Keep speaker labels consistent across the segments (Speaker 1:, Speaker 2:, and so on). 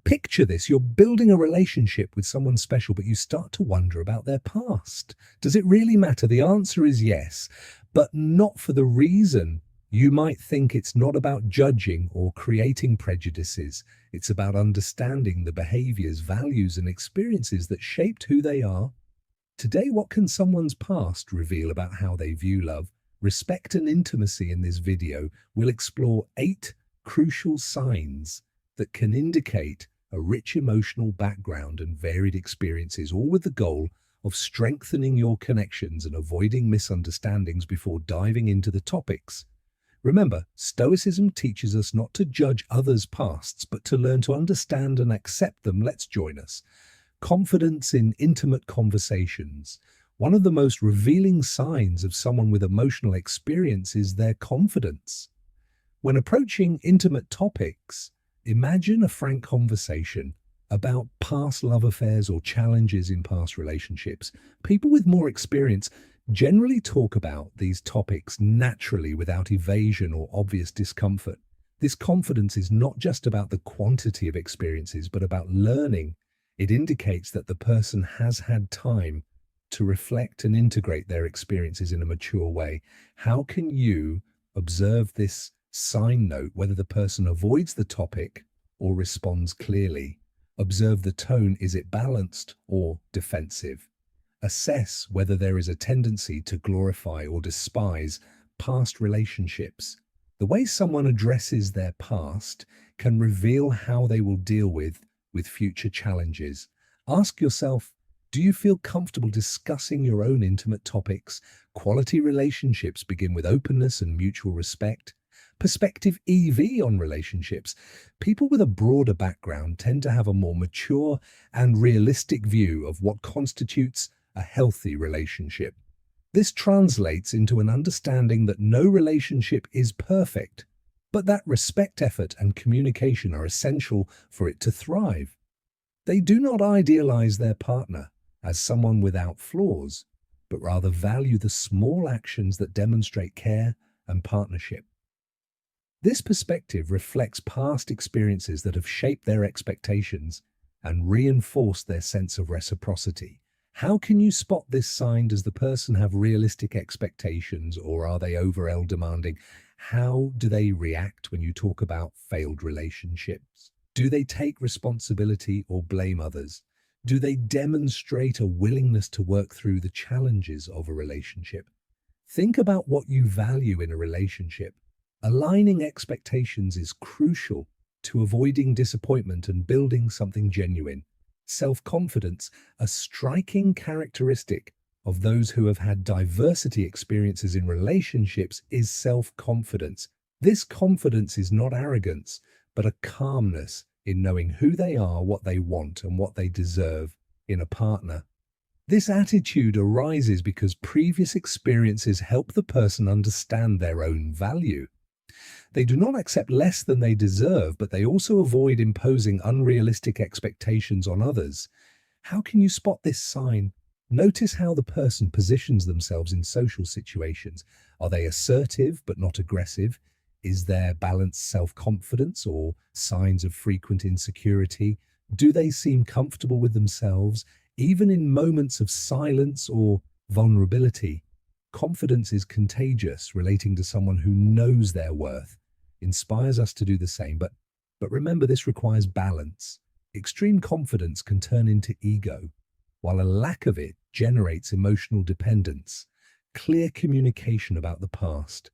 Speaker 1: Picture this, you're building a relationship with someone special, but you start to wonder about their past. Does it really matter? The answer is yes, but not for the reason you might think. It's not about judging or creating prejudices. It's about understanding the behaviors, values, and experiences that shaped who they are. Today, what can someone's past reveal about how they view love, respect, and intimacy? In this video, we'll explore 8 crucial signs that can indicate a rich emotional background and varied experiences, all with the goal of strengthening your connections and avoiding misunderstandings. Before diving into the topics, remember, Stoicism teaches us not to judge others' pasts, but to learn to understand and accept them. Let's join us. Confidence in intimate conversations. One of the most revealing signs of someone with emotional experience is their confidence. When approaching intimate topics, imagine a frank conversation about past love affairs or challenges in past relationships. People with more experience generally talk about these topics naturally without evasion or obvious discomfort. This confidence is not just about the quantity of experiences, but about learning. It indicates that the person has had time to reflect and integrate their experiences in a mature way. How can you observe this sign? Note whether the person avoids the topic or responds clearly. Observe the tone. Is it balanced or defensive? Assess whether there is a tendency to glorify or despise past relationships. The way someone addresses their past can reveal how they will deal with future challenges. Ask yourself, do you feel comfortable discussing your own intimate topics? Quality relationships begin with openness and mutual respect. Perspective EV on relationships. People with a broader background tend to have a more mature and realistic view of what constitutes a healthy relationship. This translates into an understanding that no relationship is perfect, but that respect, effort, and communication are essential for it to thrive. They do not idealize their partner as someone without flaws, but rather value the small actions that demonstrate care and partnership. This perspective reflects past experiences that have shaped their expectations and reinforced their sense of reciprocity. How can you spot this sign? Does the person have realistic expectations, or are they overall demanding? How do they react when you talk about failed relationships? Do they take responsibility or blame others? Do they demonstrate a willingness to work through the challenges of a relationship? Think about what you value in a relationship. Aligning expectations is crucial to avoiding disappointment and building something genuine. Self-confidence, a striking characteristic of those who have had diversity experiences in relationships, is self-confidence. This confidence is not arrogance, but a calmness in knowing who they are, what they want, and what they deserve in a partner. This attitude arises because previous experiences help the person understand their own value. They do not accept less than they deserve, but they also avoid imposing unrealistic expectations on others. How can you spot this sign? Notice how the person positions themselves in social situations. Are they assertive but not aggressive? Is there balanced self-confidence or signs of frequent insecurity? Do they seem comfortable with themselves, even in moments of silence or vulnerability? Confidence is contagious. Relating to someone who knows their worth inspires us to do the same, but remember, this requires balance. Extreme confidence can turn into ego, while a lack of it generates emotional dependence. Clear communication about the past.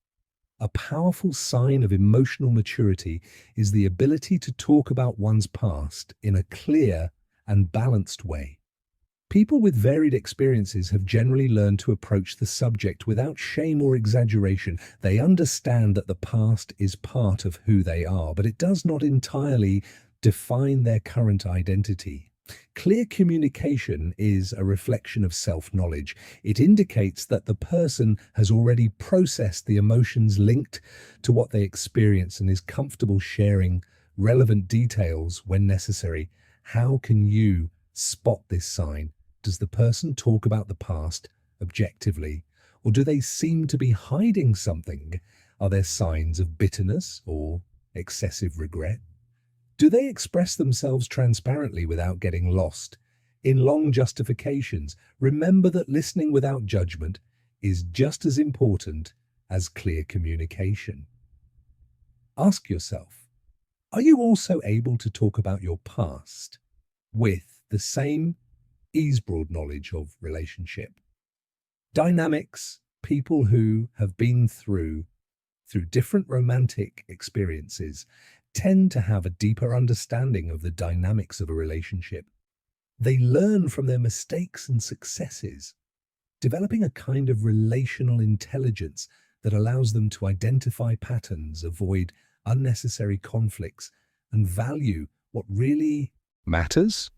Speaker 1: A powerful sign of emotional maturity is the ability to talk about one's past in a clear and balanced way. People with varied experiences have generally learned to approach the subject without shame or exaggeration. They understand that the past is part of who they are, but it does not entirely define their current identity. Clear communication is a reflection of self-knowledge. It indicates that the person has already processed the emotions linked to what they experience and is comfortable sharing relevant details when necessary. How can you spot this sign? Does the person talk about the past objectively, or do they seem to be hiding something? Are there signs of bitterness or excessive regret? Do they express themselves transparently without getting lost in long justifications? Remember that listening without judgment is just as important as clear communication. Ask yourself, are you also able to talk about your past with the same ease-broad knowledge of relationship dynamics? People who have been through different romantic experiences tend to have a deeper understanding of the dynamics of a relationship. They learn from their mistakes and successes, developing a kind of relational intelligence that allows them to identify patterns, avoid unnecessary conflicts, and value what really matters.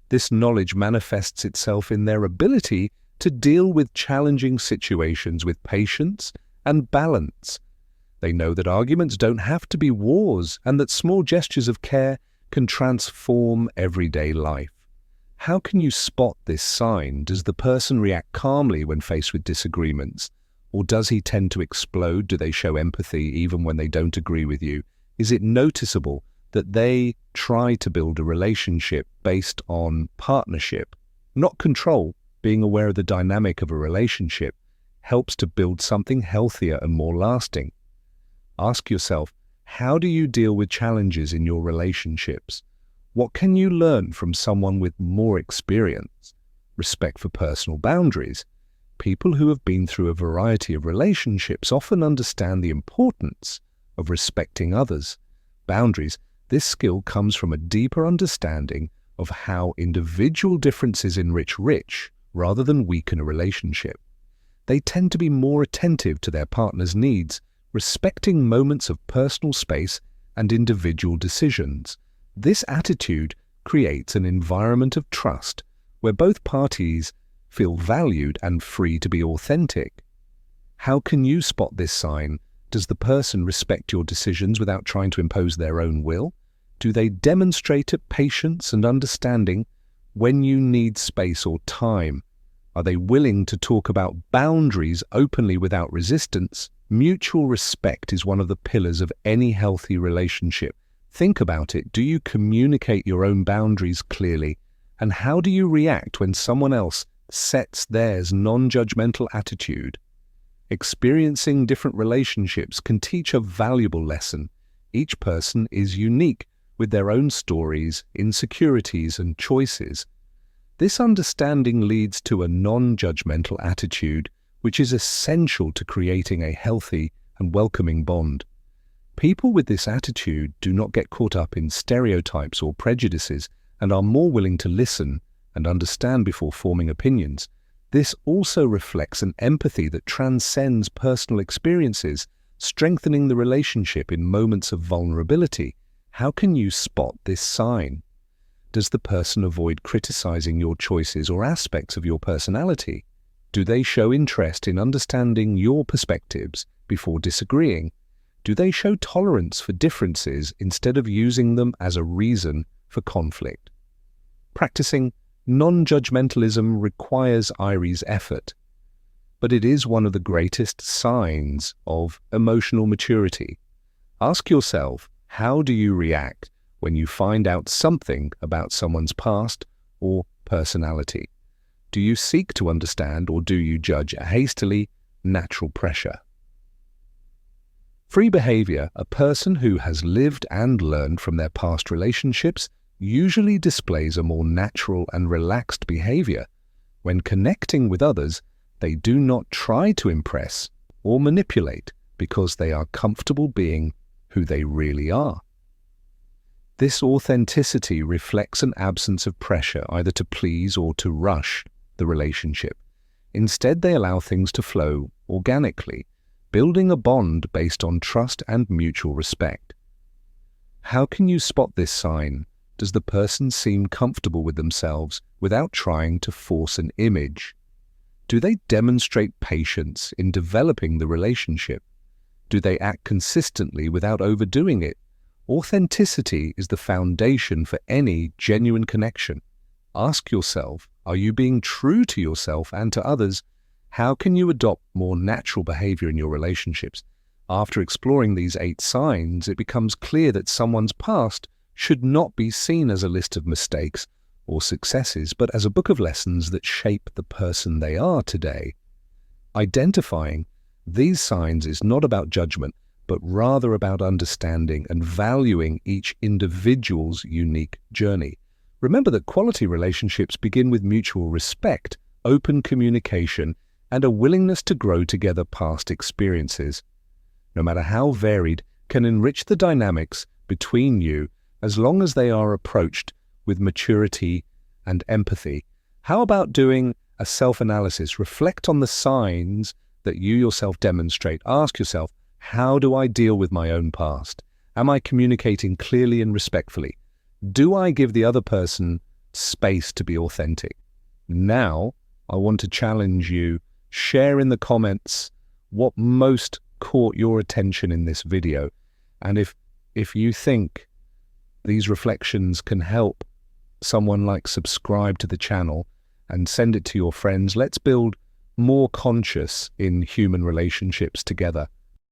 Speaker 1: This knowledge manifests itself in their ability to deal with challenging situations with patience and balance. They know that arguments don't have to be wars and that small gestures of care can transform everyday life. How can you spot this sign? Does the person react calmly when faced with disagreements? Or does he tend to explode? Do they show empathy even when they don't agree with you? Is it noticeable that they try to build a relationship based on partnership, not control? Being aware of the dynamic of a relationship helps to build something healthier and more lasting. Ask yourself, how do you deal with challenges in your relationships? What can you learn from someone with more experience? Respect for personal boundaries. People who have been through a variety of relationships often understand the importance of respecting others. Boundaries. This skill comes from a deeper understanding of how individual differences enrich rather than weaken a relationship. They tend to be more attentive to their partner's needs, respecting moments of personal space and individual decisions. This attitude creates an environment of trust where both parties feel valued and free to be authentic. How can you spot this sign? Does the person respect your decisions without trying to impose their own will? Do they demonstrate patience and understanding when you need space or time? Are they willing to talk about boundaries openly without resistance? Mutual respect is one of the pillars of any healthy relationship. Think about it. Do you communicate your own boundaries clearly? And how do you react when someone else sets theirs? Non-judgmental attitude. Experiencing different relationships can teach a valuable lesson. Each person is unique with their own stories, insecurities, and choices. This understanding leads to a non-judgmental attitude, which is essential to creating a healthy and welcoming bond. People with this attitude do not get caught up in stereotypes or prejudices and are more willing to listen and understand before forming opinions. This also reflects an empathy that transcends personal experiences, strengthening the relationship in moments of vulnerability. How can you spot this sign? Does the person avoid criticizing your choices or aspects of your personality? Do they show interest in understanding your perspectives before disagreeing? Do they show tolerance for differences instead of using them as a reason for conflict? Practicing non-judgmentalism requires Irie's effort, but it is one of the greatest signs of emotional maturity. Ask yourself, how do you react when you find out something about someone's past or personality? Do you seek to understand or do you judge hastily? Natural pressure. Free behavior. A person who has lived and learned from their past relationships usually displays a more natural and relaxed behavior. When connecting with others, they do not try to impress or manipulate because they are comfortable being who they really are. This authenticity reflects an absence of pressure either to please or to rush the relationship. Instead, they allow things to flow organically, building a bond based on trust and mutual respect. How can you spot this sign? Does the person seem comfortable with themselves without trying to force an image? Do they demonstrate patience in developing the relationship? Do they act consistently without overdoing it? Authenticity is the foundation for any genuine connection. Ask yourself, are you being true to yourself and to others? How can you adopt more natural behavior in your relationships? After exploring these 8 signs, it becomes clear that someone's past should not be seen as a list of mistakes or successes, but as a book of lessons that shape the person they are today. Identifying these signs is not about judgment, but rather about understanding and valuing each individual's unique journey. Remember that quality relationships begin with mutual respect, open communication, and a willingness to grow together past experiences, no matter how varied, can enrich the dynamics between you as long as they are approached with maturity and empathy. How about doing a self-analysis? Reflect on the signs that you yourself demonstrate. Ask yourself, how do I deal with my own past? Am I communicating clearly and respectfully? Do I give the other person space to be authentic? Now, I want to challenge you. Share in the comments what most caught your attention in this video. And if you think these reflections can help someone, like subscribe to the channel and send it to your friends. Let's build more conscious in human relationships together.